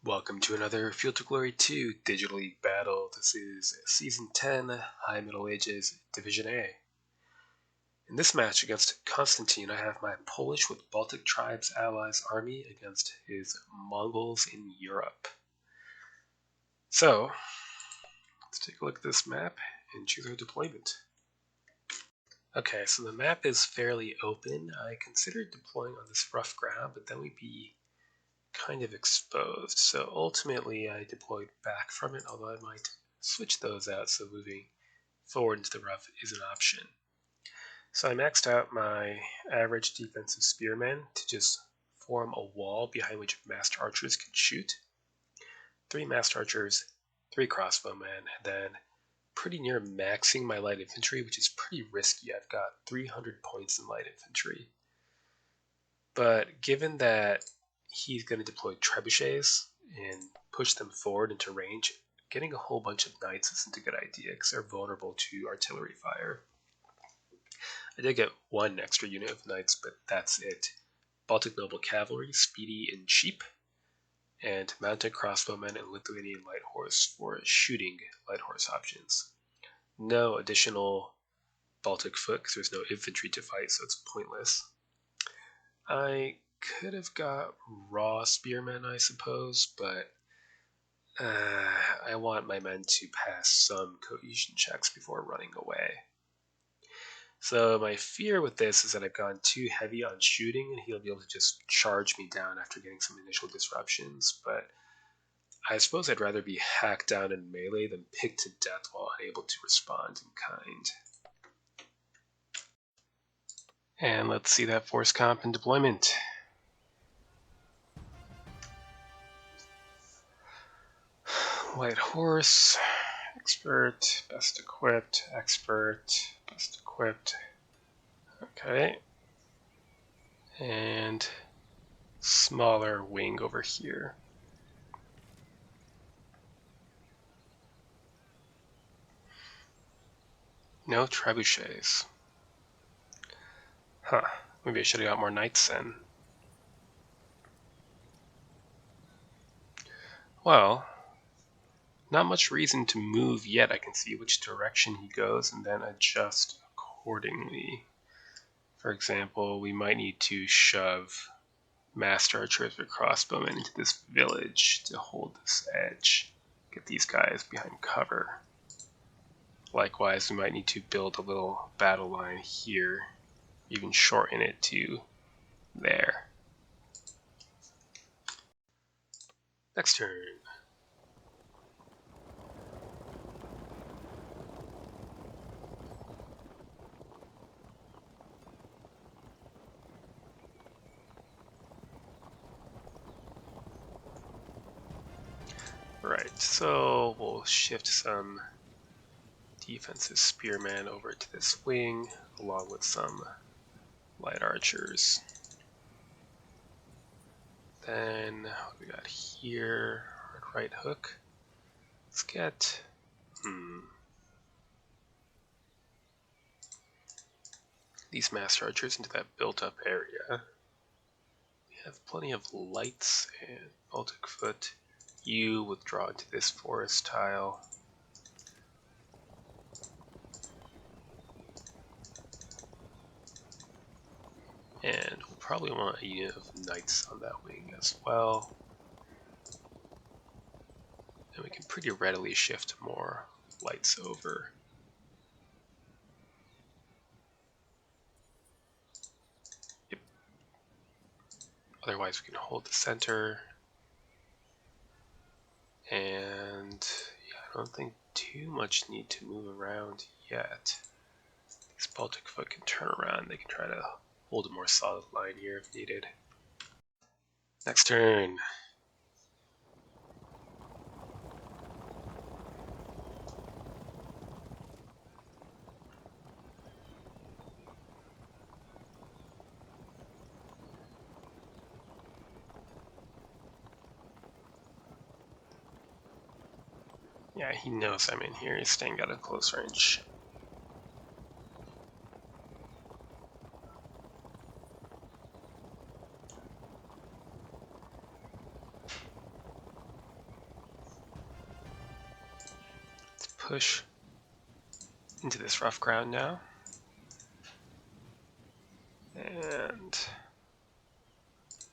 Welcome to another Field to Glory 2 Digital League battle. This is Season 10, High Middle Ages, Division A. In this match against Constantine, I have my Polish with Baltic Tribes allies army against his Mongols in Europe. So, let's take a look at this map and choose our deployment. Okay, so the map is fairly open. I considered deploying on this rough ground, but then we'd be kind of exposed, so ultimately I deployed back from it, although I might switch those out so moving forward into the rough is an option. So I maxed out my average defensive spearmen to just form a wall behind which master archers can shoot. 3 master archers, 3 crossbowmen, and then pretty near maxing my light infantry, which is pretty risky. I've got 300 points in light infantry. But given that he's going to deploy trebuchets and push them forward into range, getting a whole bunch of knights isn't a good idea because they're vulnerable to artillery fire. I did get 1 extra unit of knights, but that's it. Baltic noble cavalry, speedy and cheap, and mounted crossbowmen and Lithuanian light horse for shooting light horse options. No additional Baltic foot because there's no infantry to fight, so it's pointless. I could have got raw spearmen, I suppose, but I want my men to pass some cohesion checks before running away. So my fear with this is that I've gone too heavy on shooting and he'll be able to just charge me down after getting some initial disruptions, but I suppose I'd rather be hacked down in melee than picked to death while unable to respond in kind. And let's see that force comp and deployment. Light horse, expert, best equipped, expert, best equipped. Okay. And smaller wing over here. No trebuchets. Huh. Maybe I should have got more knights then. Well, not much reason to move yet. I can see which direction he goes and then adjust accordingly. For example, we might need to shove master archers or crossbowmen into this village to hold this edge. Get these guys behind cover. Likewise, we might need to build a little battle line here, even shorten it to there. Next turn. Right, so we'll shift some defensive spearmen over to this wing, along with some light archers. Then what we got here, hard right hook. Let's get these master archers into that built-up area. We have plenty of lights and Baltic foot. You withdraw into this forest tile. And we'll probably want a unit of knights on that wing as well. And we can pretty readily shift more lights over. Yep. Otherwise we can hold the center. And yeah, I don't think too much need to move around yet. These Baltic foot can turn around. They can try to hold a more solid line here if needed. Next turn. Yeah, he knows I'm in here. He's staying at a close range. push into this rough ground now. And let's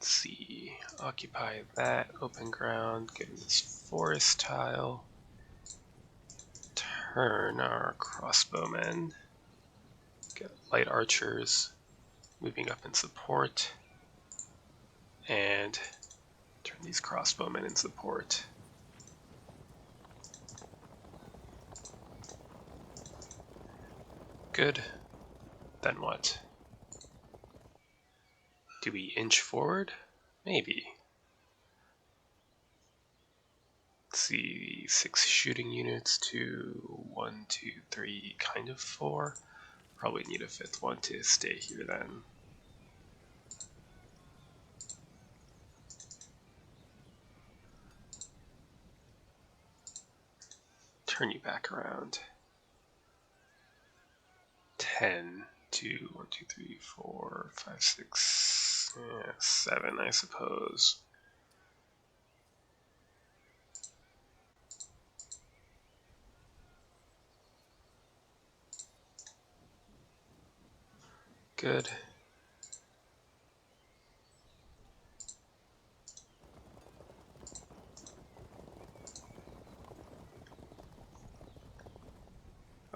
see, occupy that open ground, get in this forest tile, turn our crossbowmen, get light archers moving up in support, and turn these crossbowmen in support. Good. Then what? Do we inch forward? Maybe. Let's see, 6 shooting units to 1, 2, 3, kind of 4. Probably need a 5th one to stay here then. Turn you back around. 10 to 1, 2, 3, 4, 5, 6, 7, I suppose. Good.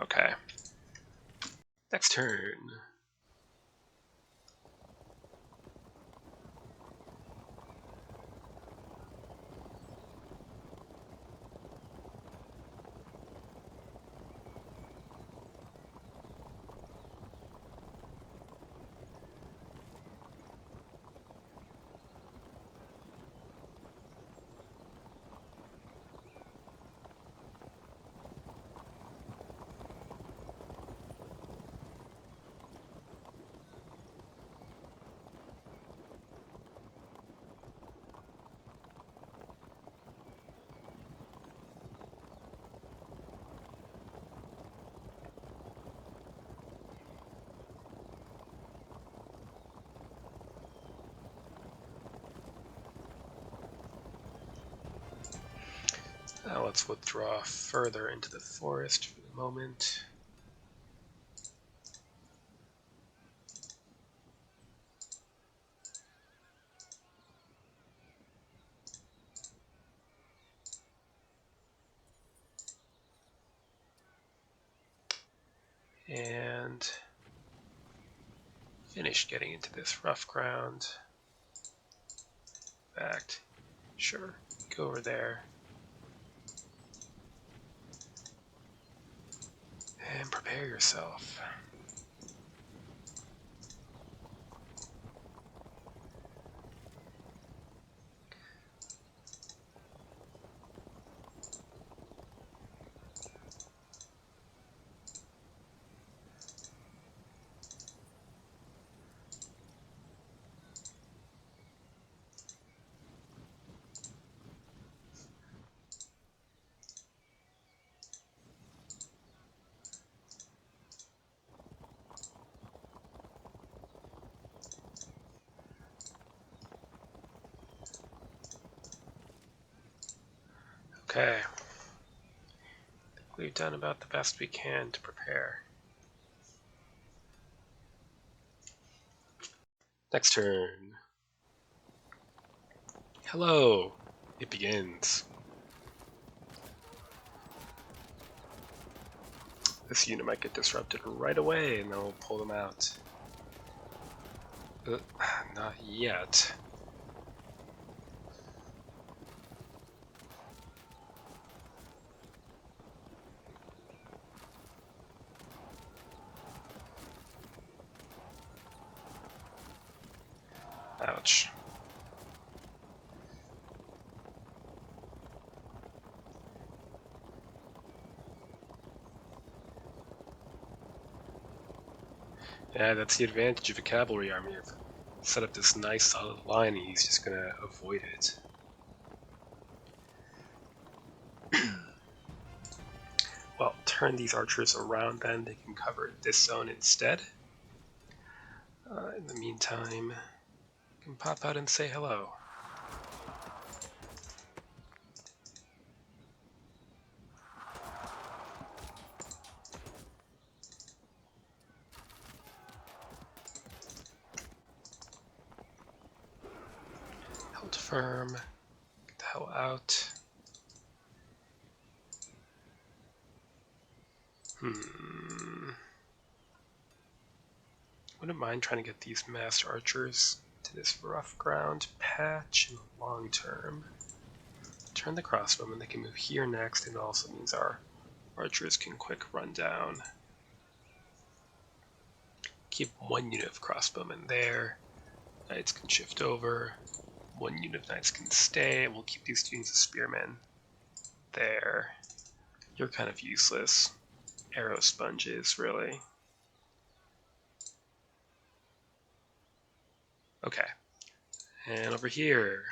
Okay. Next turn. Now let's withdraw further into the forest for the moment. And finish getting into this rough ground. In fact, sure, go over there. And prepare yourself. Okay. We've done about the best we can to prepare. Next turn. Hello. It begins. This unit might get disrupted right away, and then we'll pull them out. Not yet. Ouch. Yeah, that's the advantage of a cavalry army. You've set up this nice solid line, and he's just gonna avoid it. Well, turn these archers around then. They can cover this zone instead. In the meantime, you can pop out and say hello. firm. Get the hell out. Wouldn't mind trying to get these masked archers to this rough ground patch in the long term. Turn the crossbowmen, they can move here next, and it also means our archers can quick run down. Keep one unit of crossbowmen there. Knights can shift over. One unit of knights can stay. We'll keep these two units of spearmen there. You're kind of useless. Arrow sponges, really. Okay. And over here.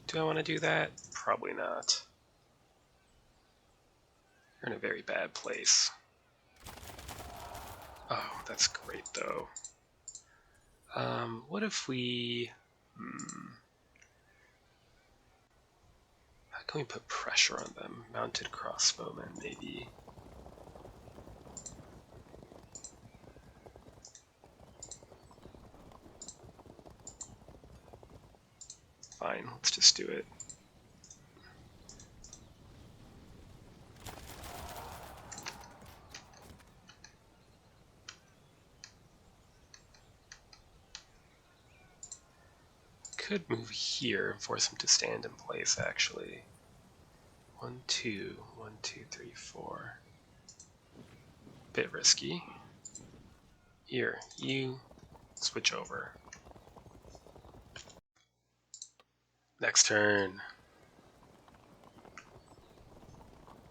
Do I want to do that? Probably not. You're in a very bad place. Oh, that's great though. What if we... How can we put pressure on them? Mounted crossbowmen, maybe. Fine, let's just do it. Could move here and force him to stand in place, actually. 1, 2, 1, 2, 3, 4. Bit risky. Here, you switch over. Next turn.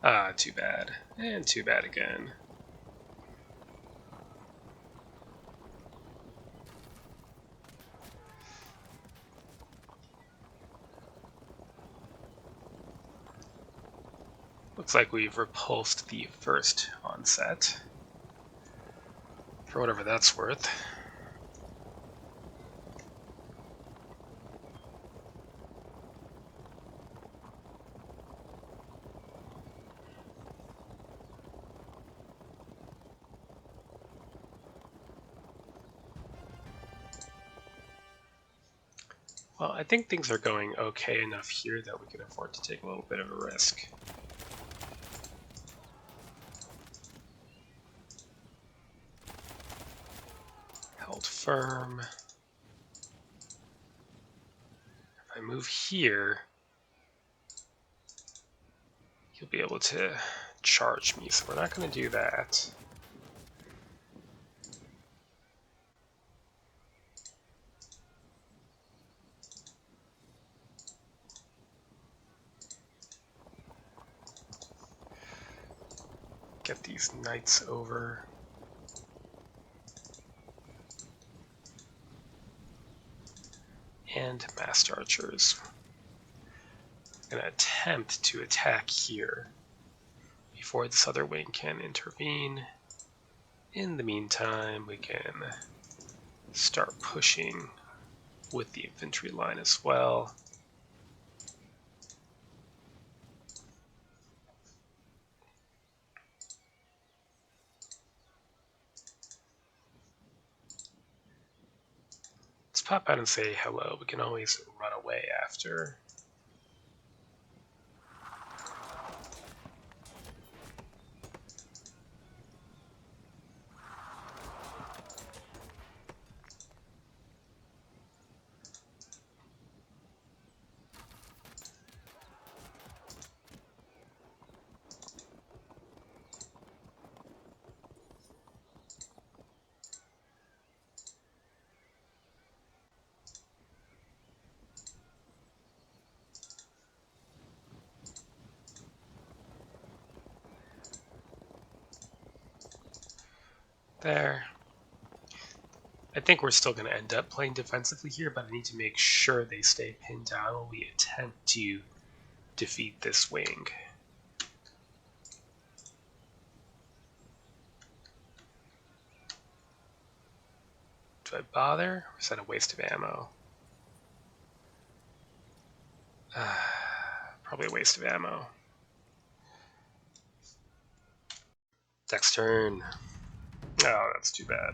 Ah, too bad. And too bad again. Looks like we've repulsed the first onset. For whatever that's worth. Well, I think things are going okay enough here that we can afford to take a little bit of a risk. Held firm. If I move here, he'll be able to charge me, so we're not going to do that. Get these knights over. And massed archers. I'm going to attempt to attack here before this other wing can intervene. In the meantime, we can start pushing with the infantry line as well. Let's pop out and say hello. We can always run away after. There. I think we're still going to end up playing defensively here, but I need to make sure they stay pinned down while we attempt to defeat this wing. Do I bother, or is that a waste of ammo? Probably a waste of ammo. Next turn. Oh, that's too bad.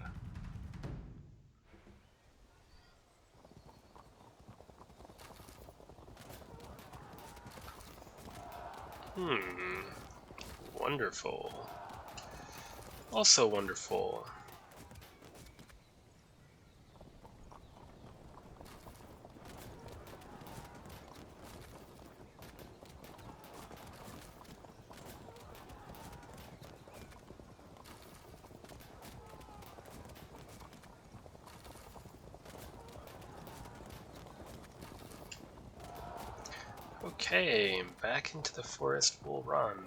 Wonderful. Also wonderful. Okay, back into the forest we'll run.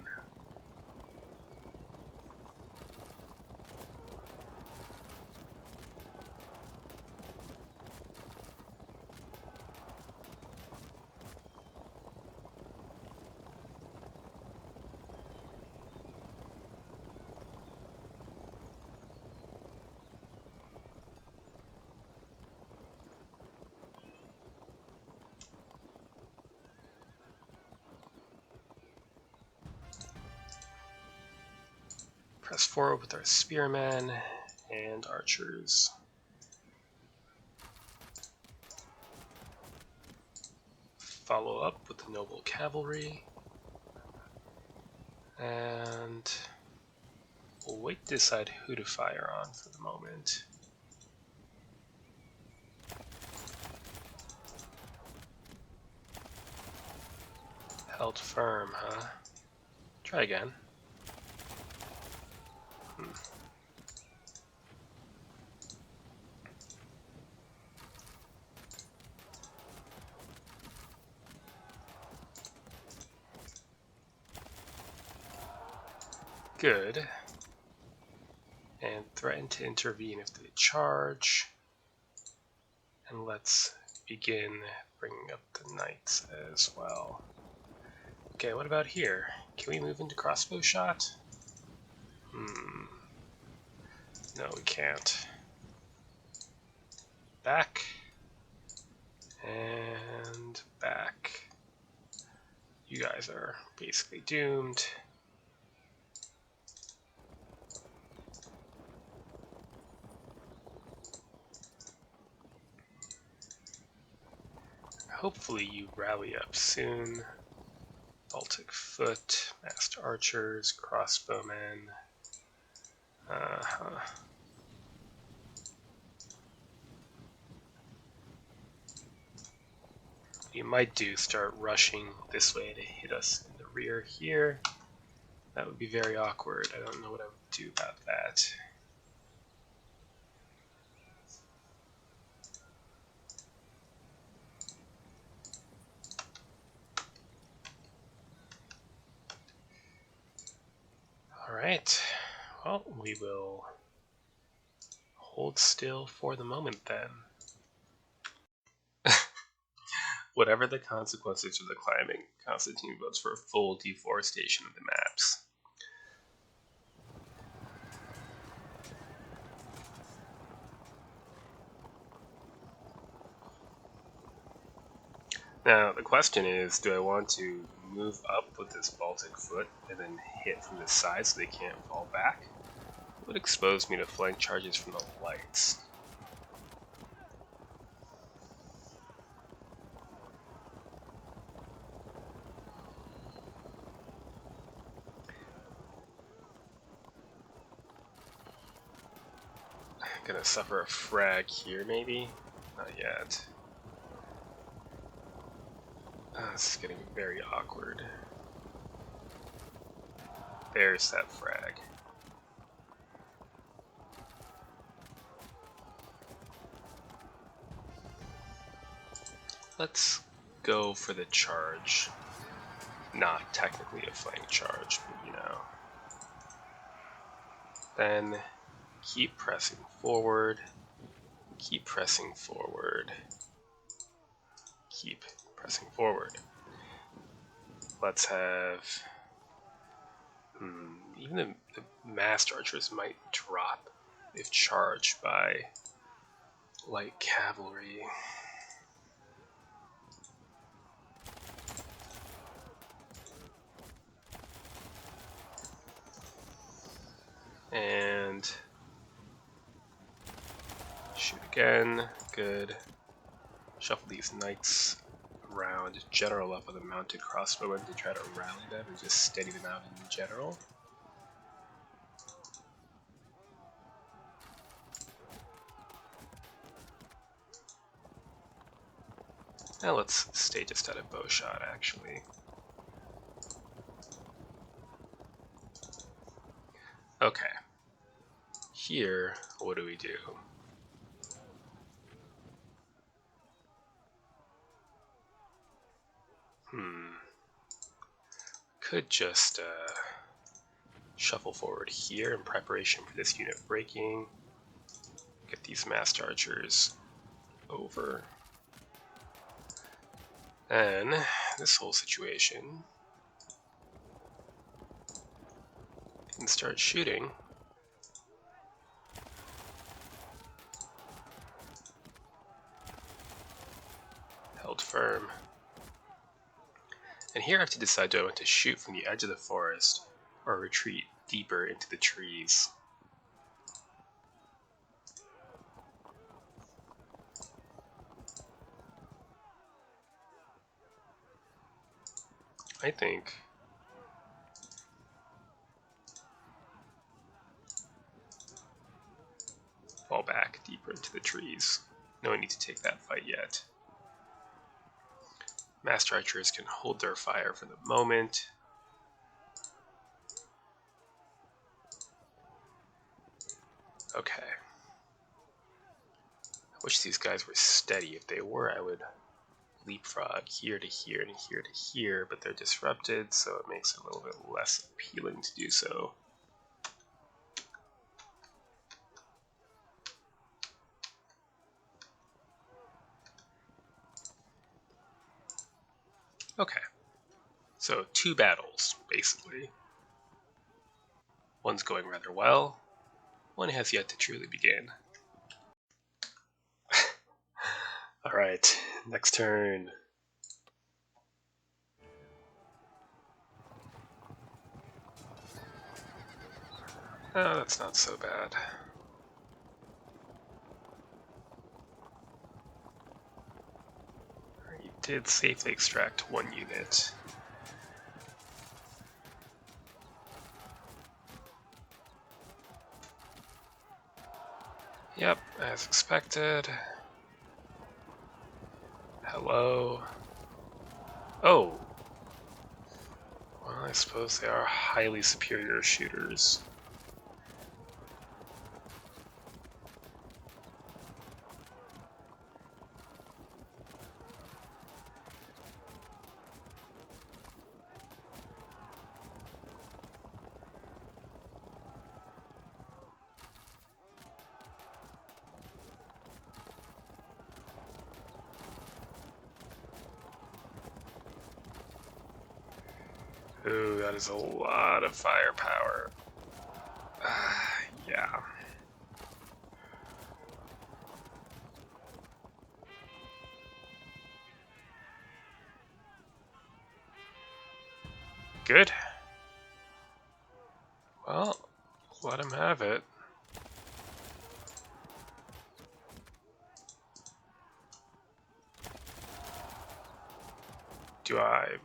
Press forward with our spearmen and archers. Follow up with the noble cavalry. And we'll wait to decide who to fire on for the moment. Held firm, huh? Try again. Good. And threaten to intervene if they charge. And let's begin bringing up the knights as well. Okay, what about here? Can we move into crossbow shot? No, we can't. Back. And back. You guys are basically doomed. Hopefully you rally up soon. Baltic foot, masked archers, crossbowmen. You might start rushing this way to hit us in the rear here. That would be very awkward. I don't know what I would do about that. Alright, well, we will hold still for the moment then. Whatever the consequences of the climbing, Constantine votes for full deforestation of the maps. Now, the question is, do I want to move up with this Baltic foot and then hit from the side so they can't fall back? It would expose me to flank charges from the lights. Gonna suffer a frag here, maybe? Not yet. This is getting very awkward. There's that frag. Let's go for the charge. Not technically a flank charge, but you know. Then keep pressing forward. Keep pressing forward. Keep pressing forward. Let's have... even the masked archers might drop if charged by light cavalry. And shoot again. Good. Shuffle these knights around general up with a mounted crossbowmen to try to rally them and just steady them out in general. Now let's stay just out of bow shot, actually. Okay. Here, what do we do? Could just shuffle forward here in preparation for this unit breaking. Get these masked archers over. And this whole situation can start shooting. Held firm. And here I have to decide, do I want to shoot from the edge of the forest or retreat deeper into the trees? I think fall back deeper into the trees. No need to take that fight yet. Master archers can hold their fire for the moment. Okay. I wish these guys were steady. If they were, I would leapfrog here to here and here to here, but they're disrupted, so it makes it a little bit less appealing to do so. Okay, so 2 battles, basically. One's going rather well, one has yet to truly begin. Alright, next turn. Oh, that's not so bad. You did safely extract 1 unit. Yep, as expected. Hello. Oh. Well, I suppose they are highly superior shooters. Ooh, that is a lot of firepower. Yeah. Good. Well, let him have it. Do I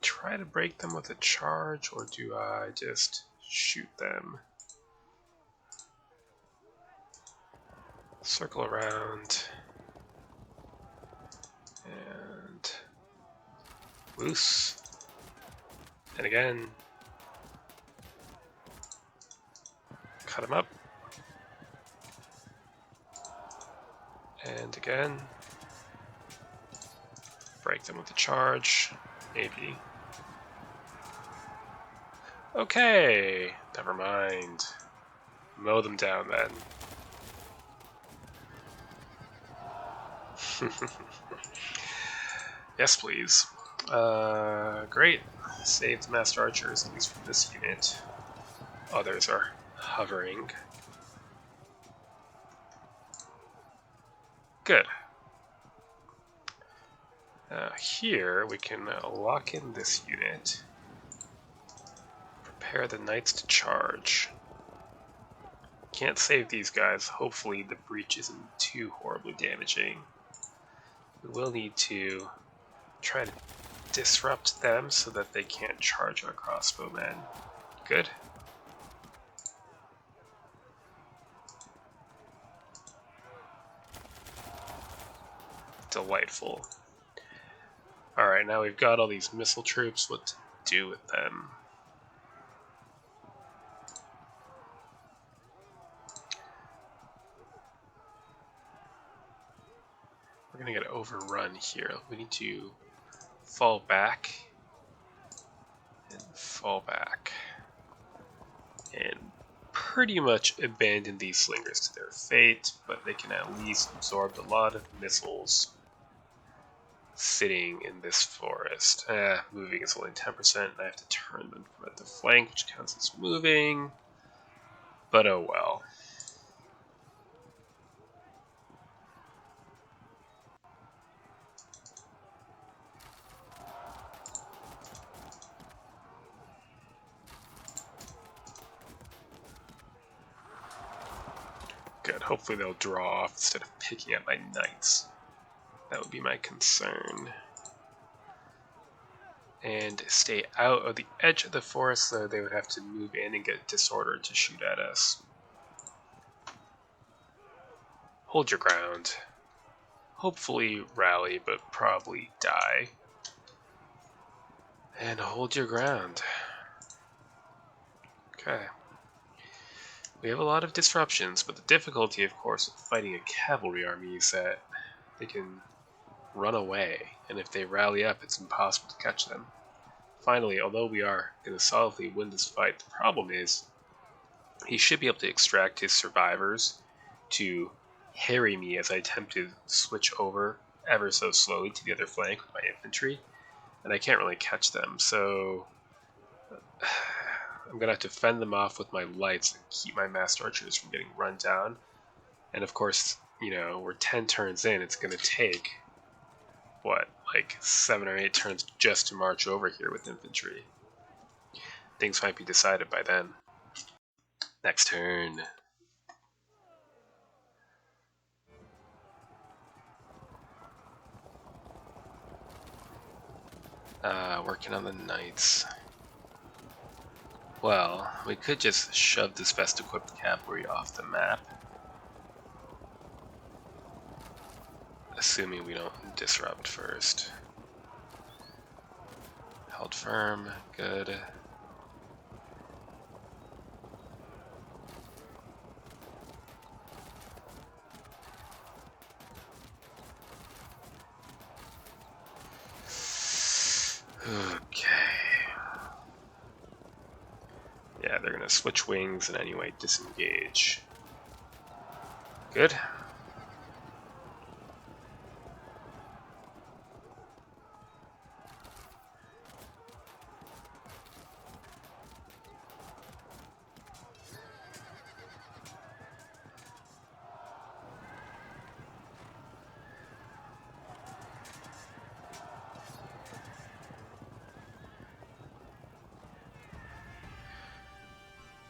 try to break them with a charge, or do I just shoot them? Circle around. And loose. And again. Cut him up. And again. Break them with a charge. Maybe. Okay, never mind. Mow them down then. Yes, please. Great. Saved Master Archers, at least from this unit. Others are hovering. Good. Here we can lock in this unit. Prepare the knights to charge. can't save these guys. Hopefully the breach isn't too horribly damaging. We will need to try to disrupt them so that they can't charge our crossbowmen. Good. Delightful. Alright, now we've got all these missile troops. What to do with them? We're gonna get overrun here. We need to fall back and fall back and pretty much abandon these slingers to their fate, but they can at least absorb a lot of missiles sitting in this forest. Moving is only 10%, and I have to turn them from at the flank, which counts as moving, but oh well. Good, hopefully they'll draw off instead of picking at my knights. That would be my concern. And stay out of the edge of the forest, so they would have to move in and get disordered to shoot at us. Hold your ground. Hopefully rally, but probably die. And hold your ground. Okay. We have a lot of disruptions, but the difficulty, of course, of fighting a cavalry army is that they can run away, and if they rally up, it's impossible to catch them. Finally, although we are going to solidly win this fight, the problem is he should be able to extract his survivors to harry me as I attempt to switch over ever so slowly to the other flank with my infantry, and I can't really catch them, so I'm going to have to fend them off with my lights and keep my massed archers from getting run down. And of course, you know, we're 10 turns in, it's going to take, what, like 7 or 8 turns just to march over here with infantry. Things might be decided by then. Next turn. Working on the knights. Well, we could just shove this best equipped cavalry off the map. Assuming we don't disrupt first. Held firm, good. Okay. Yeah, they're gonna switch wings and anyway disengage. Good.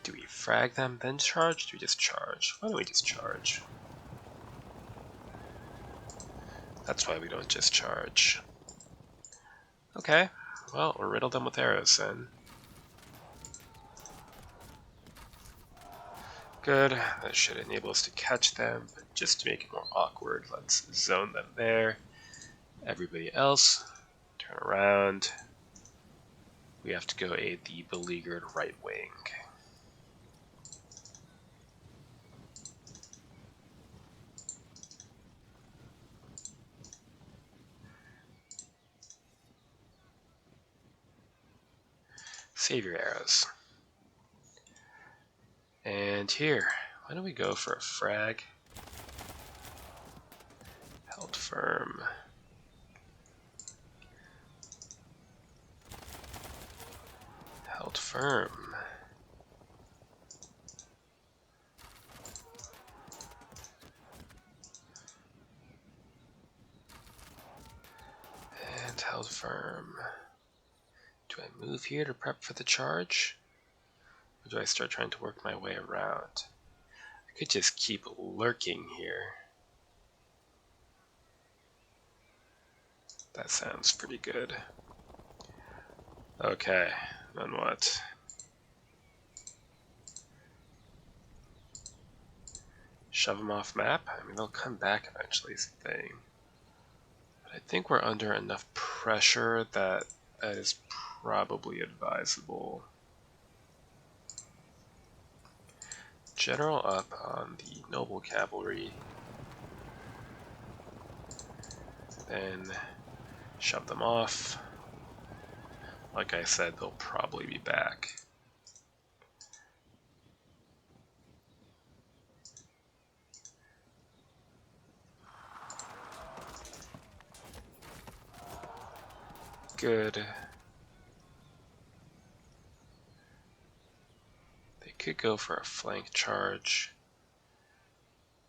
Do we frag them, then charge? Do we just charge? Why don't we just charge? That's why we don't just charge. Okay, well, we'll riddle them with arrows then. Good, that should enable us to catch them, but just to make it more awkward, let's zone them there. Everybody else, turn around. We have to go aid the beleaguered right wing. Save your arrows. And here, why don't we go for a frag? Held firm. Held firm. And held firm. Do I move here to prep for the charge? Or do I start trying to work my way around? I I could just keep lurking here. That sounds pretty good. Okay, then what? Shove them off map? I mean, they'll come back eventually is the thing. But I think we're under enough pressure that that is probably advisable. General up on the noble cavalry. Then shove them off. Like I said, they'll probably be back. Good. They could go for a flank charge.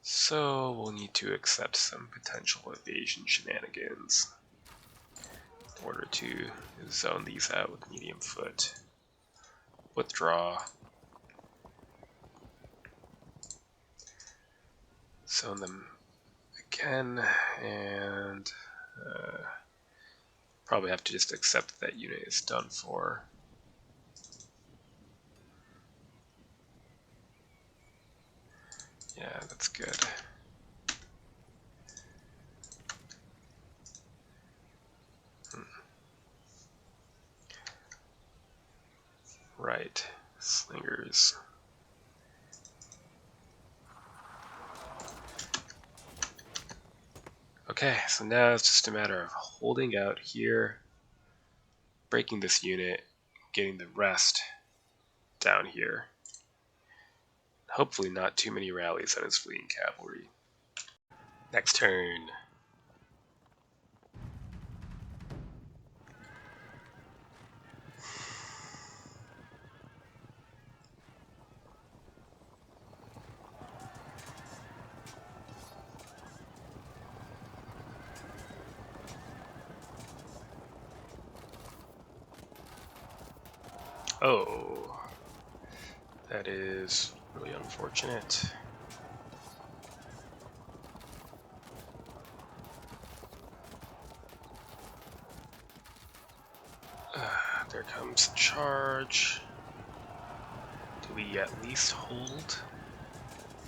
So we'll need to accept some potential evasion shenanigans in order to zone these out with medium foot. Withdraw. Zone them again, and probably have to just accept that unit is done for. Yeah, that's good. Right, slingers. Okay, so now it's just a matter of holding out here, breaking this unit, getting the rest down here. Hopefully not too many rallies on his fleeing cavalry. Next turn. Oh, that is really unfortunate. There comes a charge. Do we at least hold?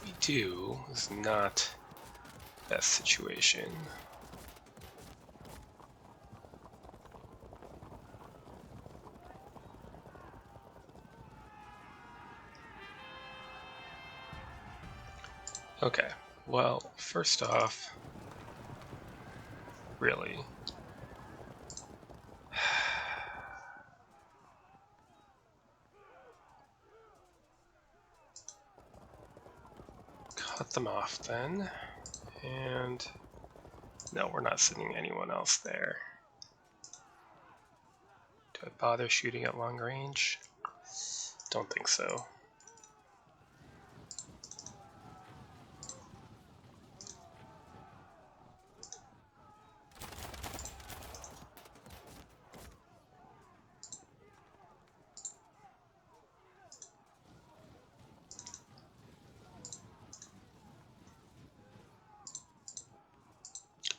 We do. It's not the best situation. Okay, well, first off, really, cut them off then, and no, we're not sending anyone else there. Do I bother shooting at long range? Don't think so.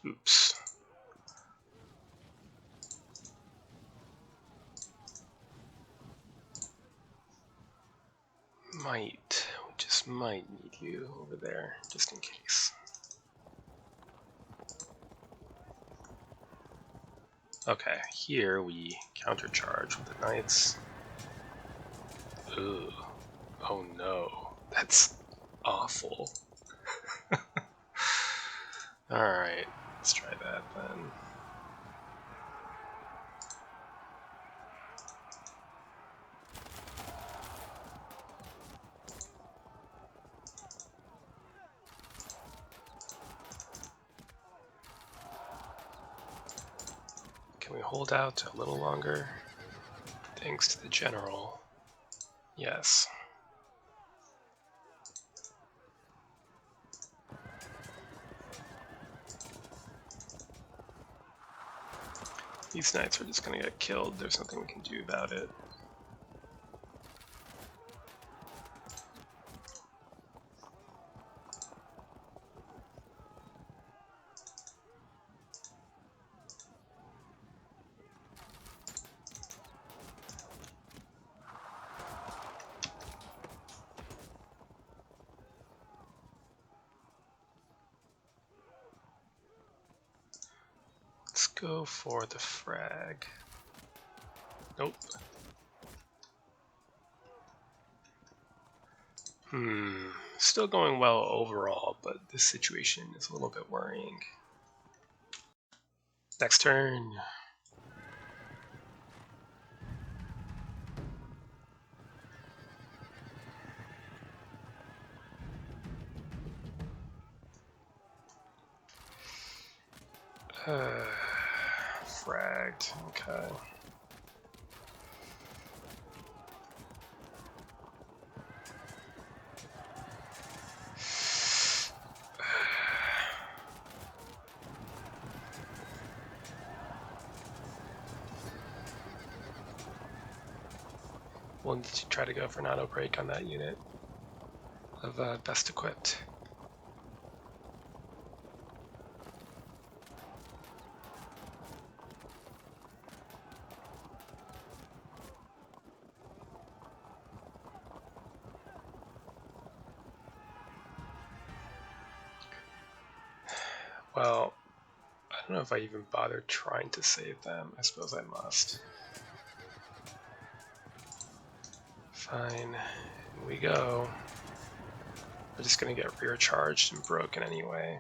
Oops. We just might need you over there, just in case. Okay, here we countercharge with the knights. Ooh. Oh no. That's awful. Alright, let's try that then. Can we hold out a little longer? Thanks to the general. Yes. These knights are just gonna get killed. There's nothing we can do about it. go for the frag. Nope. Still going well overall, but this situation is a little bit worrying. Next turn. Fragged, okay. We'll try to go for an auto break on that unit of best equipped. Well, I don't know if I even bothered trying to save them. I suppose I must. Fine, in we go. We're just gonna get rear charged and broken anyway.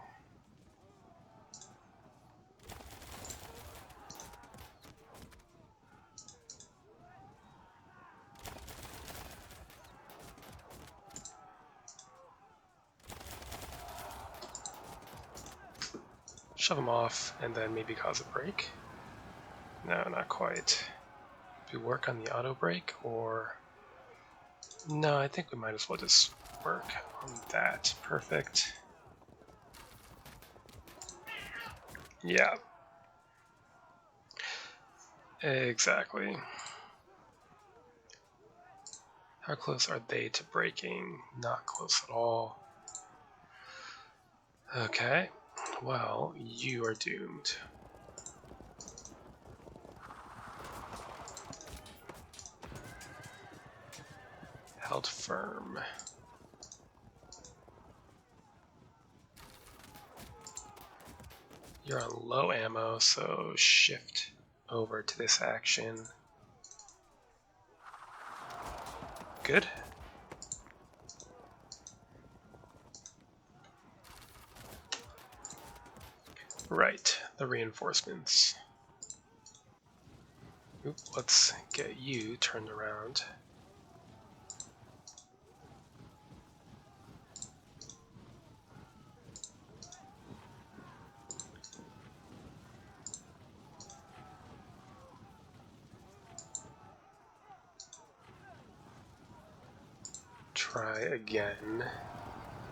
Shove them off and then maybe cause a break. No, not quite. Do we work on the auto break or... No, I think we might as well just work on that. Perfect. Yeah. Exactly. How close are they to breaking? Not close at all. Okay. Well, you are doomed. Held firm. You're on low ammo, so shift over to this action. Good. Right, the reinforcements. Oop, let's get you turned around. Try again.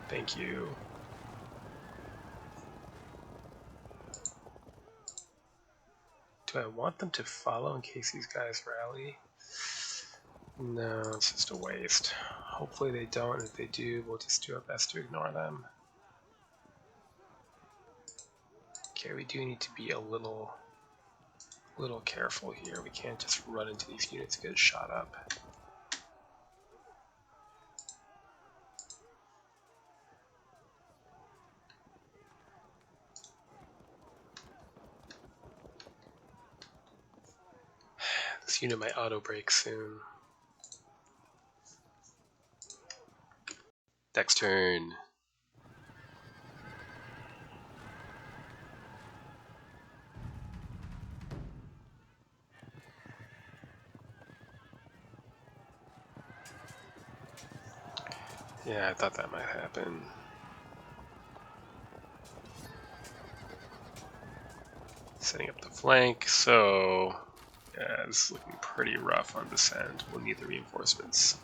Thank you. Do I want them to follow in case these guys rally? No, it's just a waste. Hopefully they don't. If they do, we'll just do our best to ignore them. Okay, we do need to be a little careful here. We can't just run into these units and get shot up. This unit might auto break soon. Next turn. Yeah, I thought that might happen. Setting up the flank, so yeah, this is looking pretty rough on this end. We'll need the reinforcements.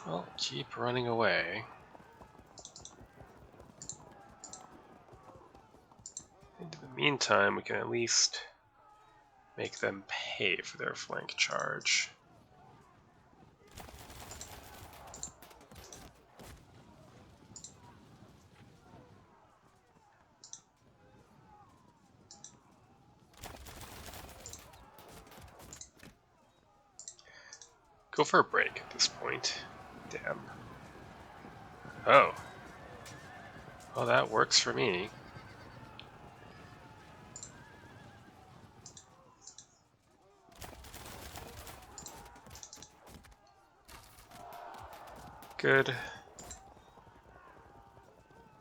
Well, keep running away. In the meantime, we can at least make them pay for their flank charge. Go for a break at this point. Damn. Oh. Well, that works for me. Good.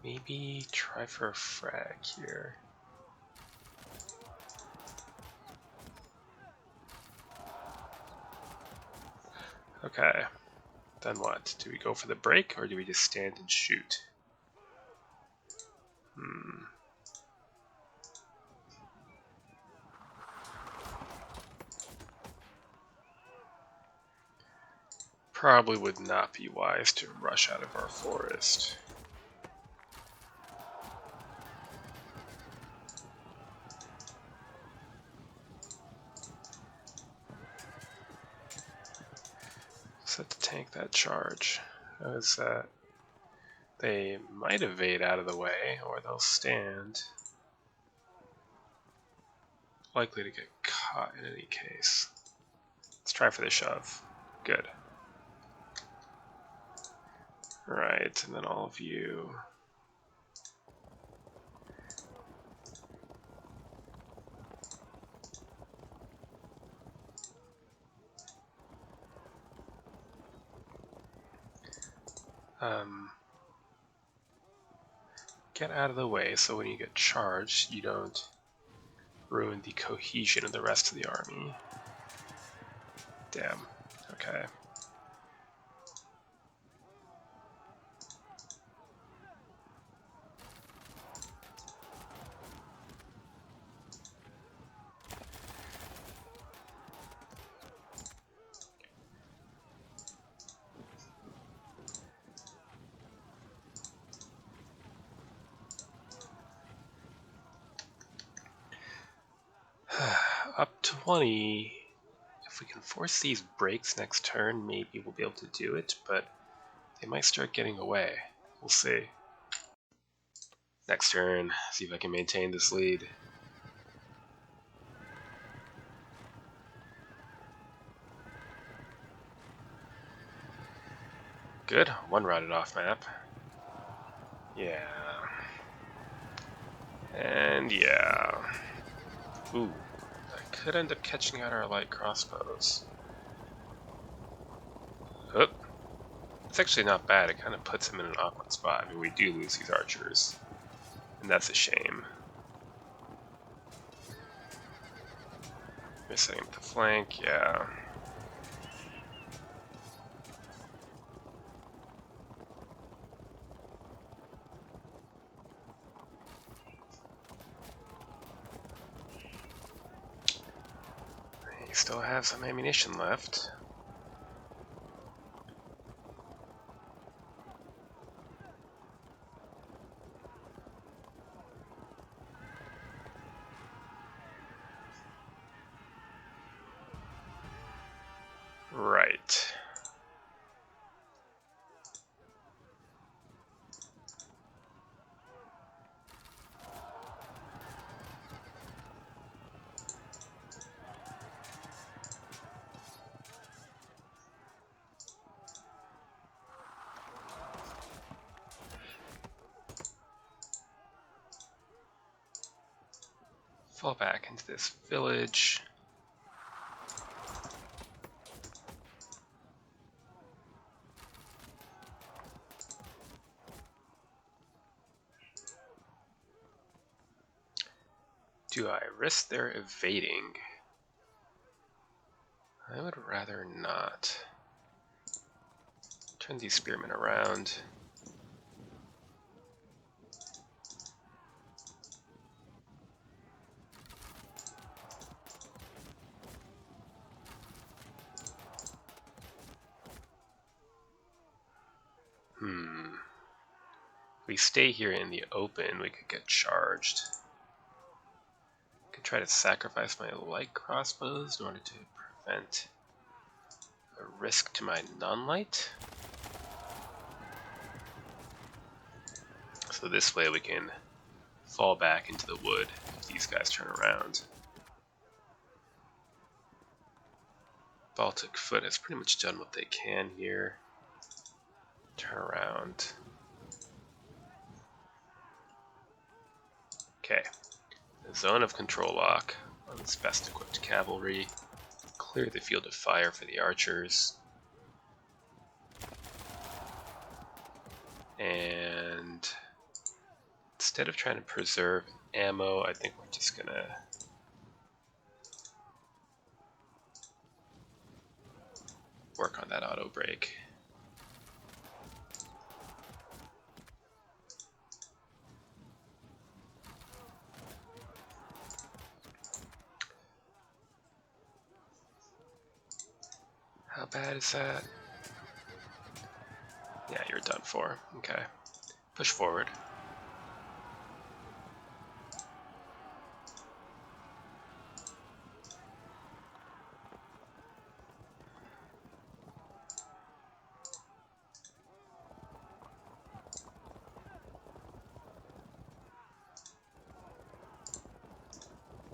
Maybe try for a frag here. Okay. Then what? Do we go for the break or do we just stand and shoot? Probably would not be wise to rush out of our forest. Set to tank that charge. As they might evade out of the way, or they'll stand. Likely to get caught in any case. Let's try for the shove. Good. Right, and then all of you. Get out of the way so when you get charged, you don't ruin the cohesion of the rest of the army. Damn. Okay. Up 20. If we can force these breaks next turn, maybe we'll be able to do it, but they might start getting away. We'll see. Next turn, see if I can maintain this lead. Good, one routed off map. Yeah. And yeah. Ooh, I could end up catching out our light crossbows. Oh, it's actually not bad. It kind of puts him in an awkward spot. I mean, we do lose these archers, and that's a shame. Missing the flank, yeah. You still have some ammunition left. Right. Fall back into this village. Do I risk their evading? I would rather not. Turn these spearmen around. If we stay here in the open, we could get charged. Could try to sacrifice my light crossbows in order to prevent a risk to my non-light. So this way we can fall back into the wood if these guys turn around. Baltic Foot has pretty much done what they can here. Turn around. Okay. The zone of control lock on this best equipped cavalry. Clear the field of fire for the archers. And instead of trying to preserve ammo, I think we're just gonna work on that auto brake. How bad is that? Yeah, you're done for. Okay. Push forward.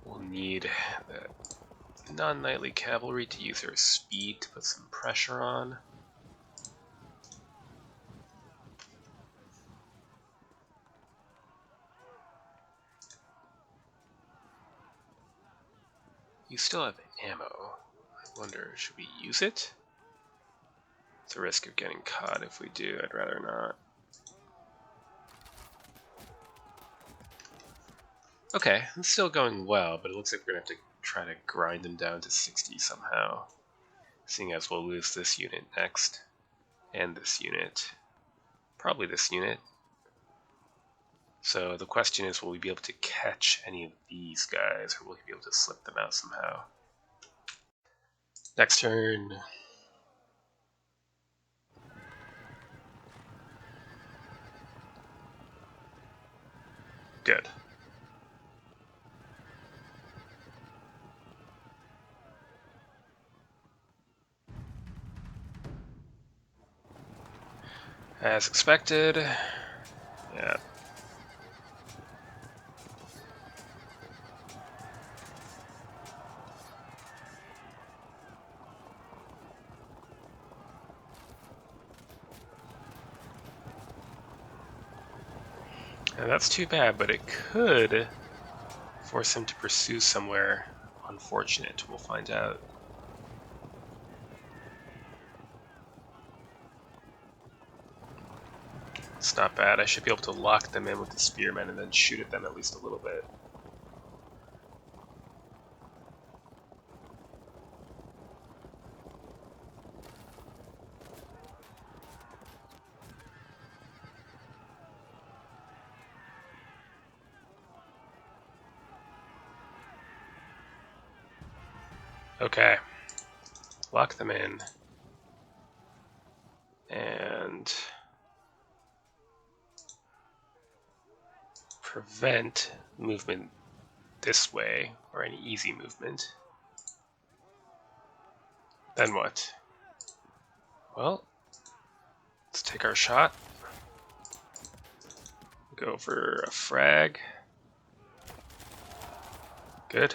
We'll need the non-knightly cavalry to use their speed to put some pressure on. You still have ammo. I wonder, should we use it? It's a risk of getting caught if we do. I'd rather not. Okay, it's still going well, but it looks like we're going to have to try to grind them down to 60 somehow. Seeing as we'll lose this unit next. And this unit. Probably this unit. So the question is, will we be able to catch any of these guys, or will we be able to slip them out somehow? Next turn. Good. As expected. Yeah. And that's too bad, but it could force him to pursue somewhere unfortunate. We'll find out. It's not bad. I should be able to lock them in with the spearmen and then shoot at them at least a little bit. Okay. Lock them in. And prevent movement this way, or any easy movement. Then what? Well, let's take our shot. Go for a frag. Good.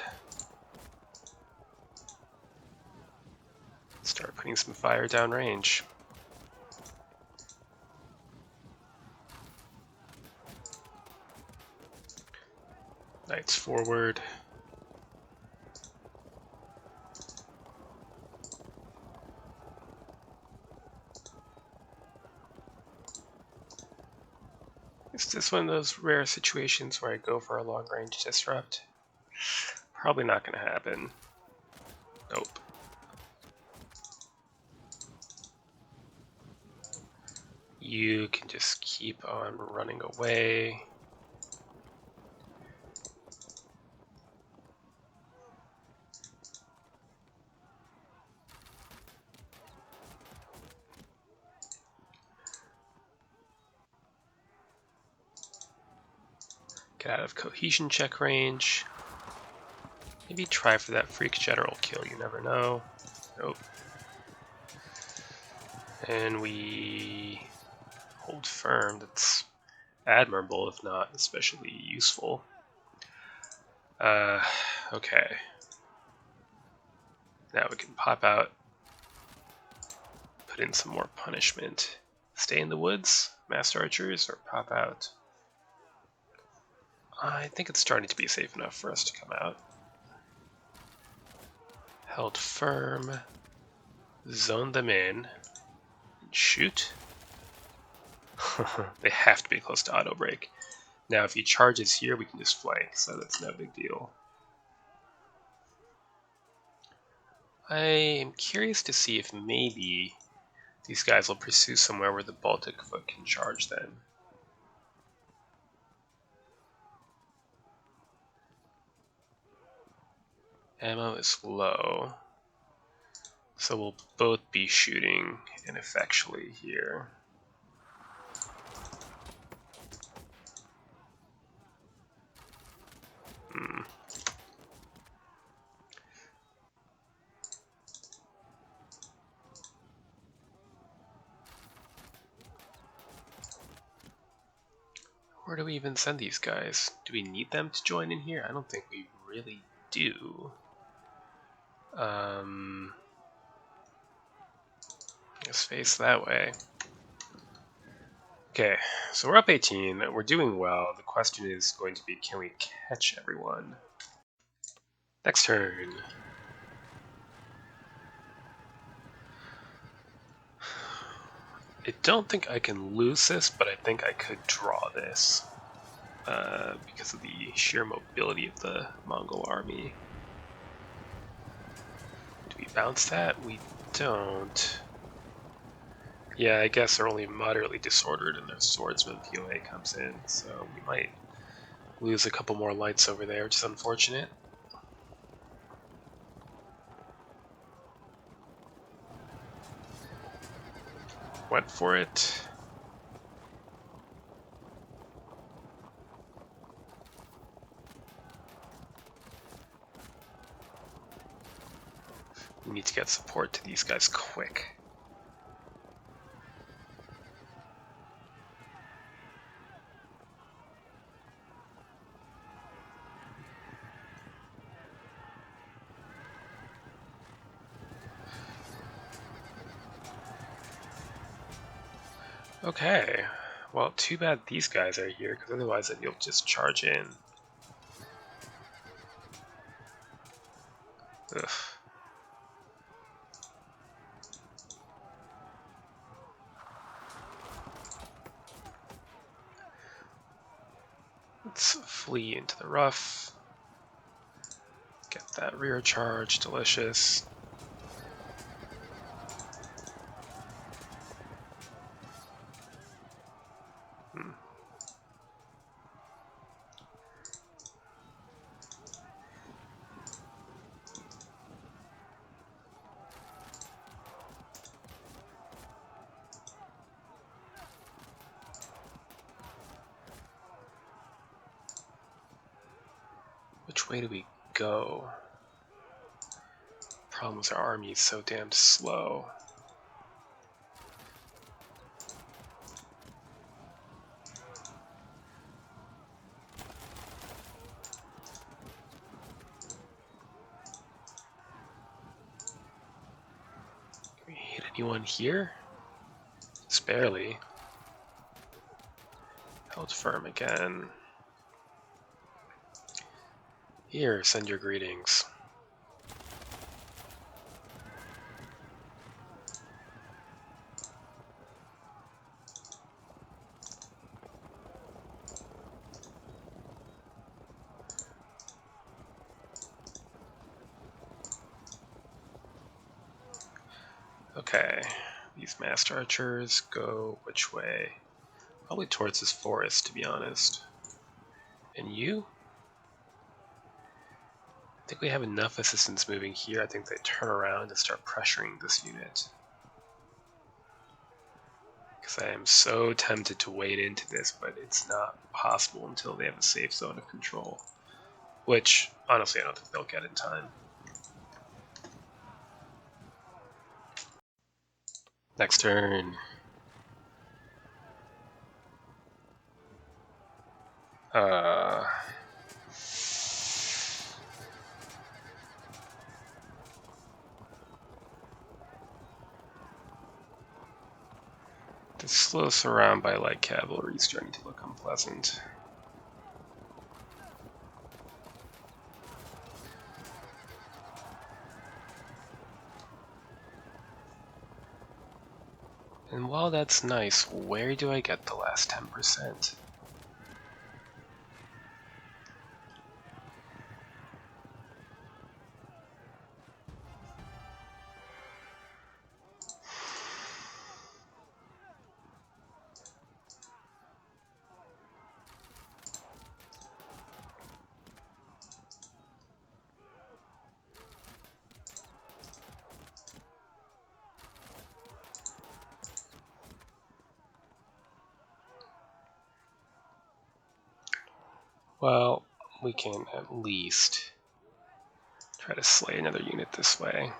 Start putting some fire downrange. Knights forward. Is this one of those rare situations where I go for a long range disrupt? Probably not going to happen. Nope. You can just keep on running away. Get out of cohesion check range. Maybe try for that freak general kill, you never know. Nope. And we hold firm. That's admirable, if not especially useful. Okay. Now we can pop out, put in some more punishment. Stay in the woods, master archers, or pop out. I think it's starting to be safe enough for us to come out. Held firm. Zone them in. And shoot. They have to be close to auto break. Now if he charges here, we can just flank, so that's no big deal. I am curious to see if maybe these guys will pursue somewhere where the Baltic foot can charge them. Ammo is low, so we'll both be shooting ineffectually here. Where do we even send these guys? Do we need them to join in here? I don't think we really do. Let's face that way. Okay, so we're up 18. We're doing well. The question is going to be, can we catch everyone? Next turn. I don't think I can lose this, but I think I could draw this because of the sheer mobility of the Mongol army. Do we bounce that? We don't. Yeah, I guess they're only moderately disordered and their swordsman POA comes in, so we might lose a couple more lights over there, which is unfortunate. Went for it. We need to get support to these guys quick. Okay, well, too bad these guys are here, because otherwise they'll just charge in. Ugh. Let's flee into the rough. Get that rear charge, delicious. Which way do we go? Problem is our army is so damn slow. Can we hit anyone here? Just barely. Held firm again. Here, send your greetings. Okay, these master archers go which way? Probably towards this forest, to be honest. And you? I think we have enough assistance moving here. I think they turn around and start pressuring this unit. Because I am so tempted to wade into this, but it's not possible until they have a safe zone of control. which honestly I don't think they'll get in time. Next turn. To slow us around by light cavalry is starting to look unpleasant. And while that's nice, where do I get the last 10%? Well, we can at least try to slay another unit this way.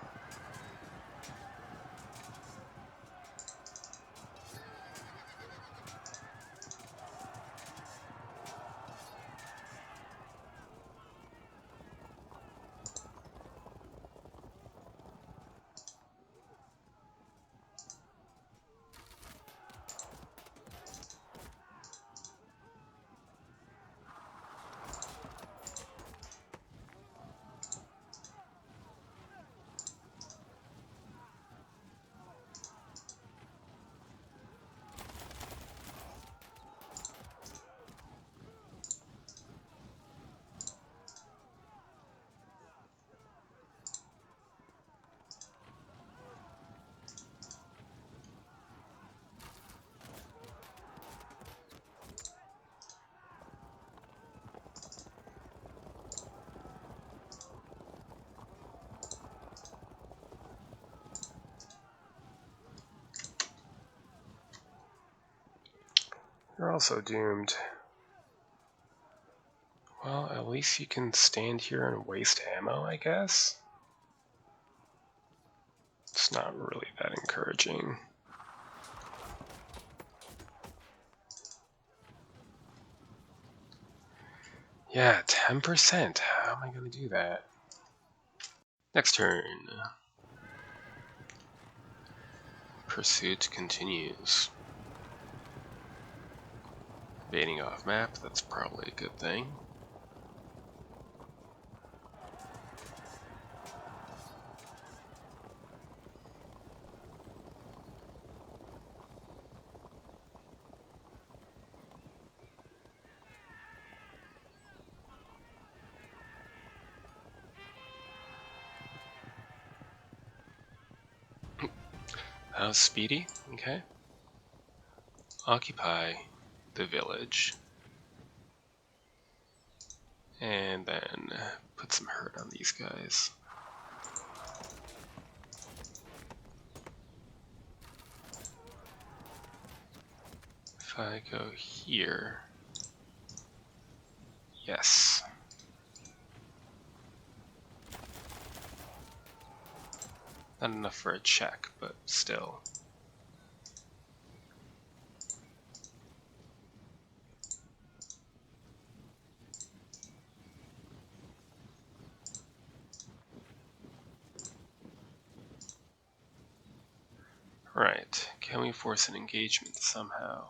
You're also doomed. Well, at least you can stand here and waste ammo, I guess? It's not really that encouraging. Yeah, 10%. How am I going to do that? Next turn. Pursuit continues. Baiting off map, that's probably a good thing. That was speedy, okay. Occupy the village. And then put some hurt on these guys. If I go here, yes. Not enough for a check, but still. Right, can we force an engagement somehow?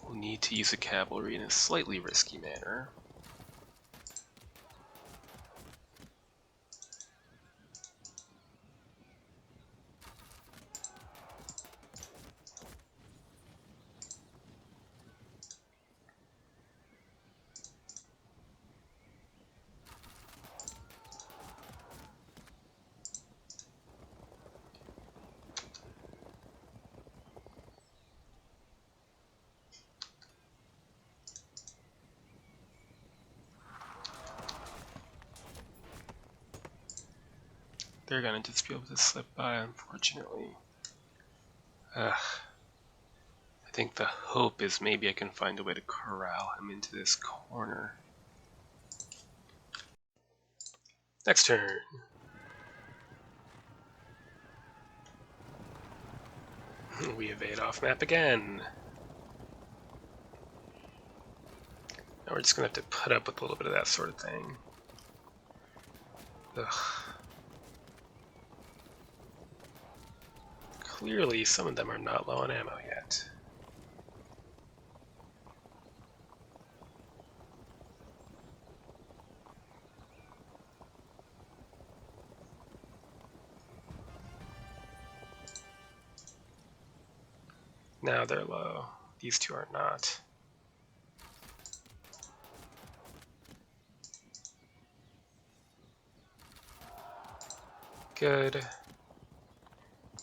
We'll need to use a cavalry in a slightly risky manner. They're gonna just be able to slip by, unfortunately. I think the hope is maybe I can find a way to corral him into this corner. Next turn. We evade off map again. Now we're just gonna have to put up with a little bit of that sort of thing. Ugh. Clearly, some of them are not low on ammo yet. Now they're low. These two are not. Good.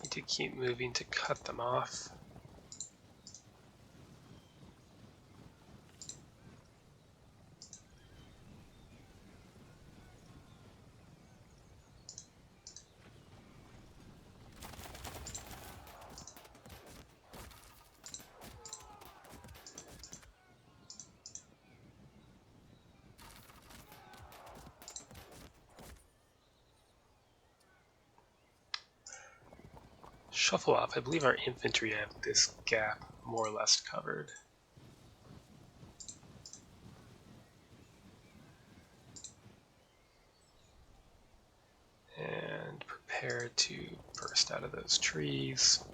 Need to keep moving to cut them off. Shuffle off. I believe our infantry have this gap more or less covered. And prepare to burst out of those trees.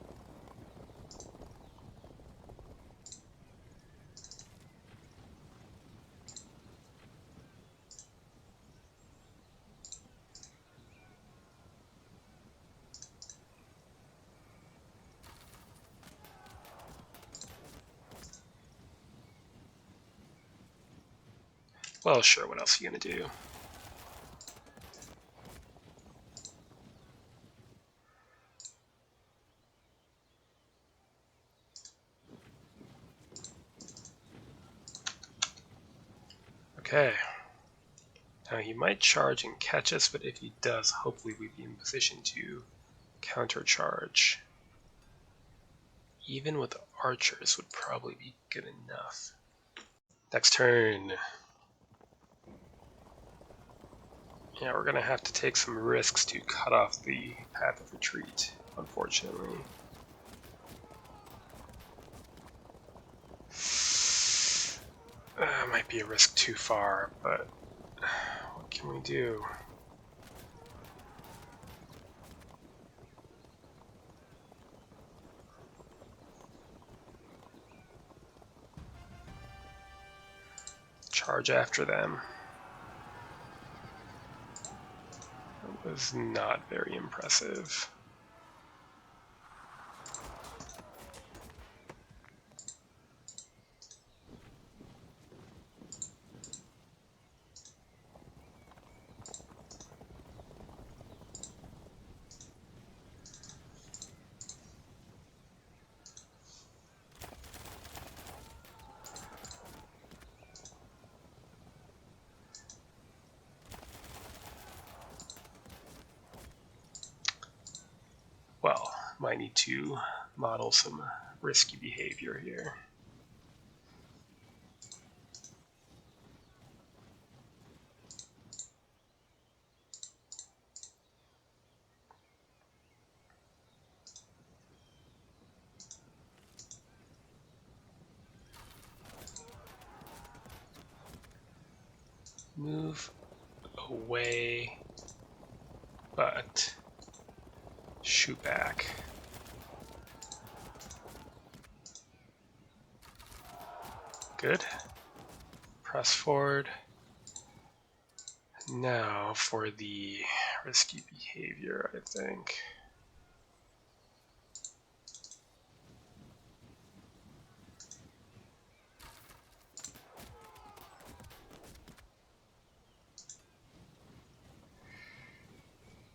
Well, sure, what else are you gonna do? Okay. Now he might charge and catch us, but if he does, hopefully we'd be in position to countercharge. Even with archers would probably be good enough. Next turn. Yeah, we're gonna have to take some risks to cut off the path of retreat, unfortunately. Might be a risk too far, but what can we do? Charge after them. That was not very impressive. Well, might need to model some risky behavior here. Move away, but shoot back. Good. Press forward. Now for the risky behavior, I think.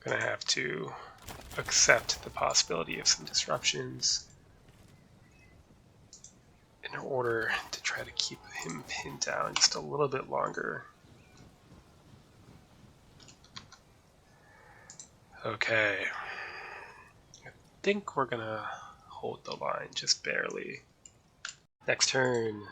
Gonna have to accept the possibility of some disruptions in order to try to keep him pinned down just a little bit longer. Okay. I think we're gonna hold the line just barely. Next turn.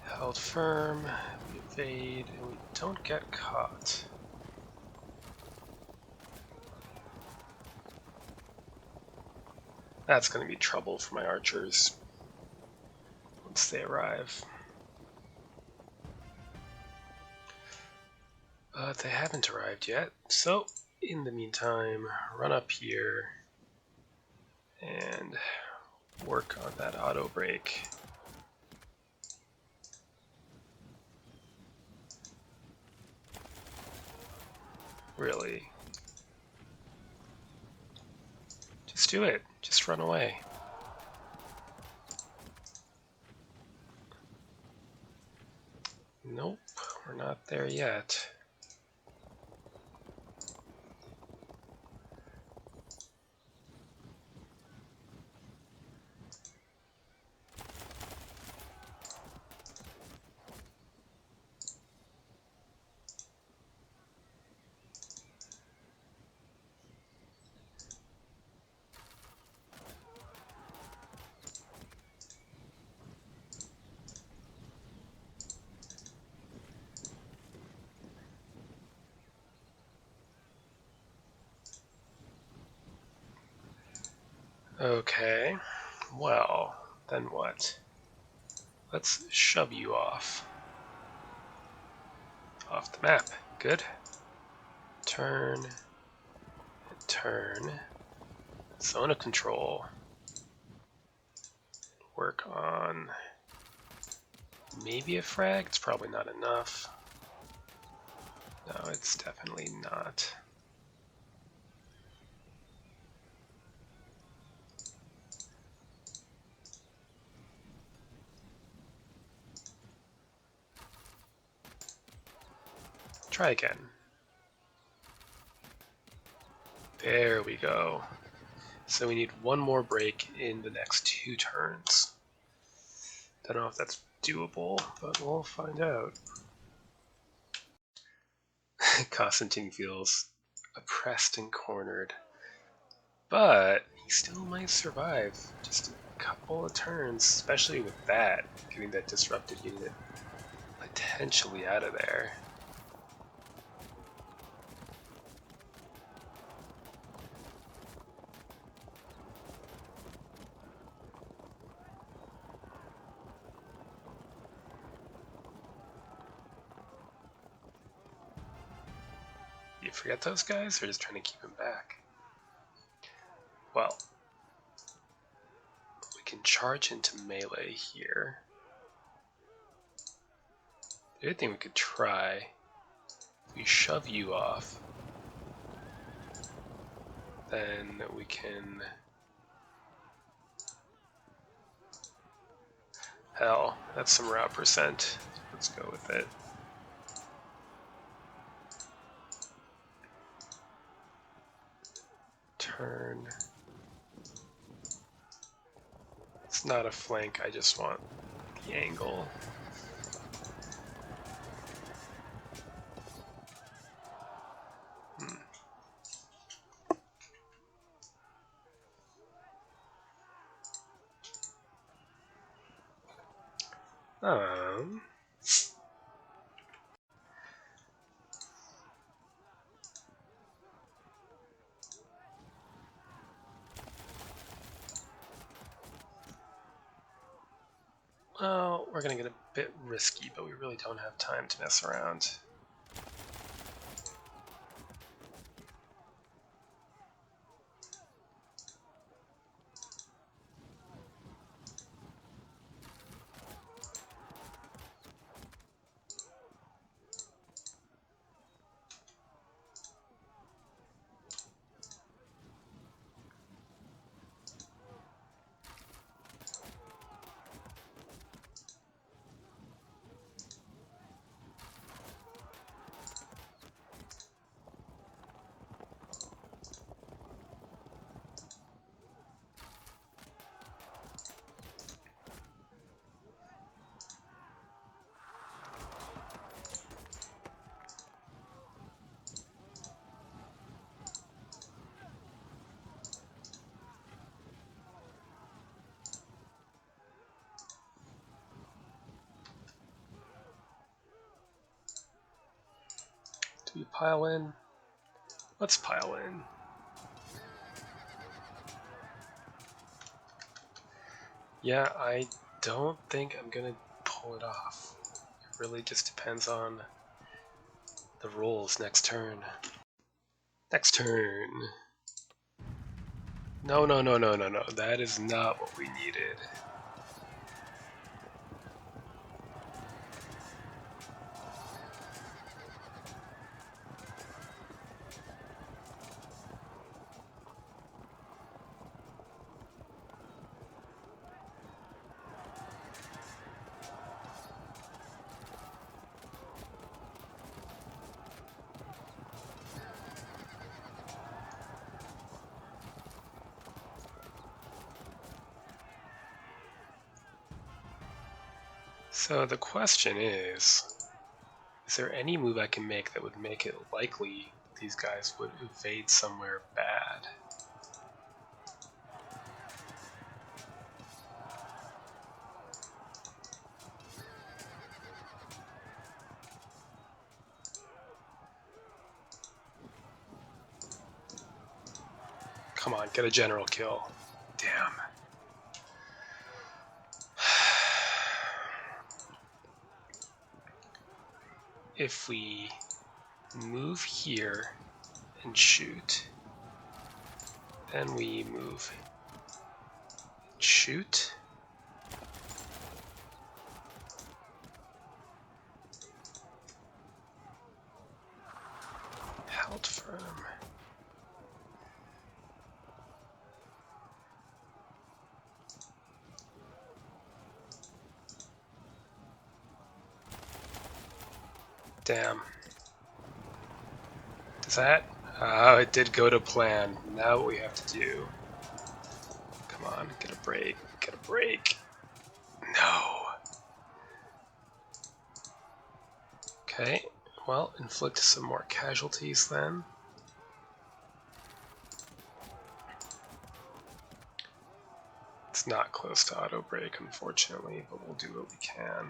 Held firm, we evade, and we don't get caught. That's going to be trouble for my archers once they arrive. But they haven't arrived yet, so in the meantime, run up here and work on that auto brake. Really. Just do it. Just run away. Nope, we're not there yet. Okay, well, then what? Let's shove you off. Off the map. Good. Turn. And turn. Zone of control. Work on maybe a frag. It's probably not enough. No, it's definitely not. Try again. There we go. So we need one more break in the next 2 turns. Don't know if that's doable, but we'll find out. Constantine feels oppressed and cornered, but he still might survive just a couple of turns, especially with that, getting that disrupted unit potentially out of there. You forget those guys, or just trying to keep him back? Well, we can charge into melee here. The other thing we could try, if we shove you off, then we can... Hell, that's some route percent. Let's go with it. Turn. It's not a flank, I just want the angle. Well, we're gonna get a bit risky, but we really don't have time to mess around. Do we pile in? Let's pile in. Yeah, I don't think I'm gonna pull it off. It really just depends on the rolls next turn. Next turn. No, no, no, no, no, no. That is not what we needed. So the question is there any move I can make that would make it likely these guys would evade somewhere bad? Come on, get a general kill. Damn. If we move here and shoot, then we move and shoot. Held firm. Damn. Does that? Oh, it did go to plan. Now what we have to do. Come on, get a break. Get a break. No. Okay, well, inflict some more casualties then. It's not close to auto break, unfortunately, but we'll do what we can.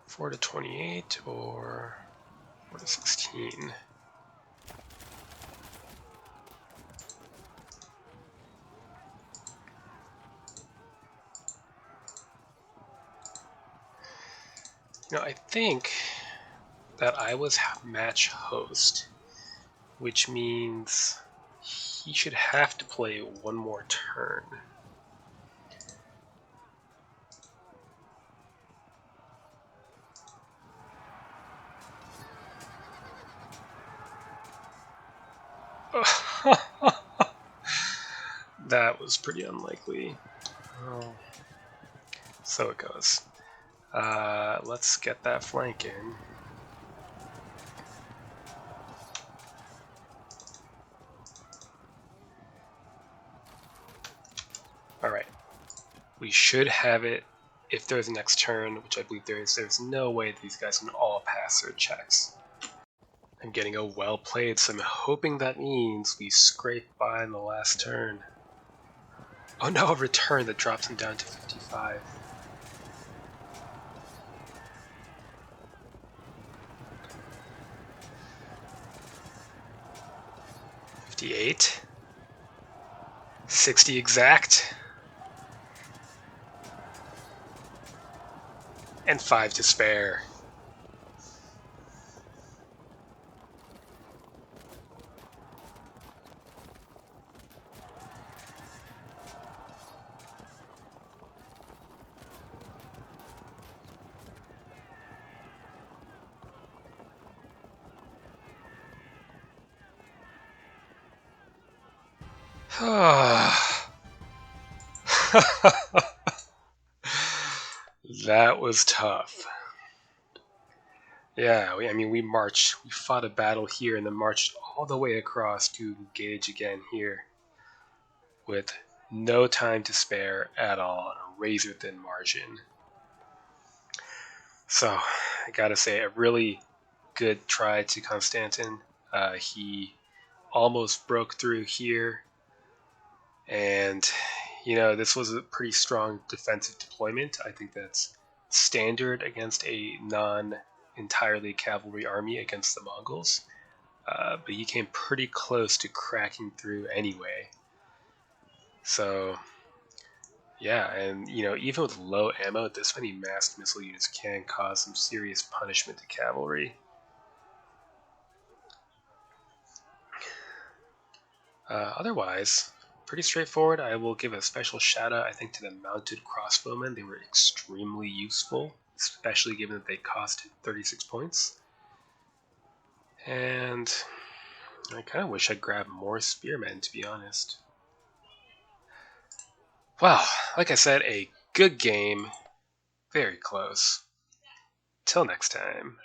Four to 28 or 4 to 16. You know, I think that I was match host, which means he should have to play one more turn. That was pretty unlikely. Oh. So it goes. Let's get that flank in. Alright. We should have it if there's a next turn, which I believe there is. There's no way these guys can all pass their checks. I'm getting a well played, so I'm hoping that means we scrape by in the last turn. Oh no, a return that drops him down to 55. $58. 60 exact. And 5 to spare. That was tough. Yeah, we marched. We fought a battle here and then marched all the way across to engage again here with no time to spare at all, and a razor-thin margin. So, I gotta say, a really good try to Konstantin. He almost broke through here, And, this was a pretty strong defensive deployment. I think that's standard against a non-entirely cavalry army against the Mongols. But he came pretty close to cracking through anyway. So, yeah, and even with low ammo, this many massed missile units can cause some serious punishment to cavalry. Otherwise, pretty straightforward. I will give a special shout out, I think, to the mounted crossbowmen. They were extremely useful, especially given that they cost 36 points. And I kind of wish I'd grabbed more spearmen, to be honest. Wow, like I said, a good game. Very close. Till next time.